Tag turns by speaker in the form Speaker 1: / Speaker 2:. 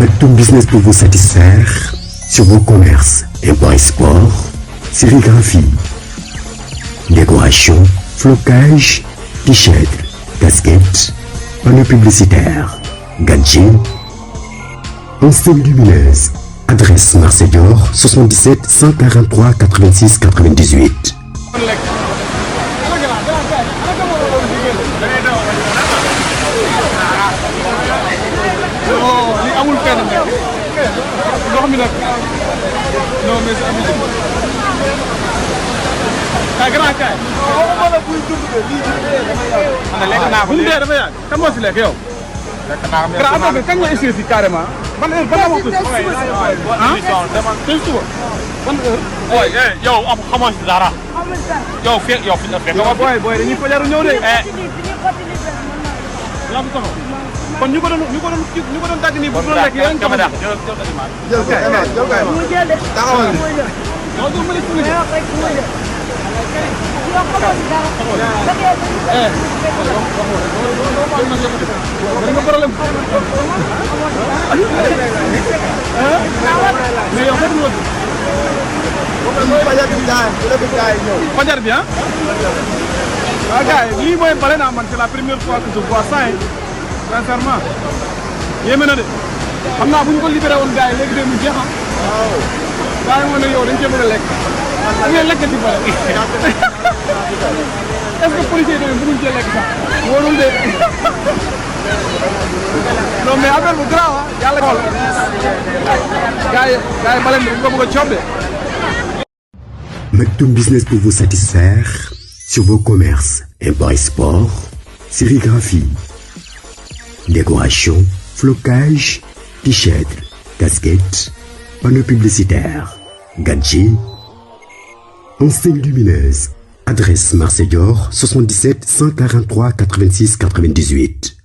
Speaker 1: Maktoum Business pour vous satisfaire sur vos commerces, import export, sérigraphie, décoration, flocage, t-shirt, casquettes, panneaux publicitaires, gadgets, enseigne lumineuse. Adresse Marseille Dior 77 143 86 98.
Speaker 2: yow am xamoo si dara yow fekk yow fi nga fekk nga boy dañuy fajaru ñëw de lam ko kon ñu ko doon tàgg nii bu doon lekk yéen ko jël kay mu jël de taxawal do do mu lekk fajar bi ah gars yi lii mooy bale naa man c'est la première fois que je vois ça sincèrement yéeme na de xam naa bu ñu ko libéré woon gars yi léegi de mu jeex waaw gars yi moo ne yow dañ cee mën a lekk da ngeen lekk di bale est-ce que policier tamit mënuñ cee lekk sax wóorul de non mais affaire bu grave ah yàlla xool gars yi bale bi dañ ko bëgg a coob de.
Speaker 1: Maktoum Business pour vous satisfaire sur vos commerces, import export, sérigraphie, décoration, flocage, t-shirt, casquettes, panneaux publicitaires, gadgets, enseigne lumineuse. Adresse Marseille Dior 77 143 86 98.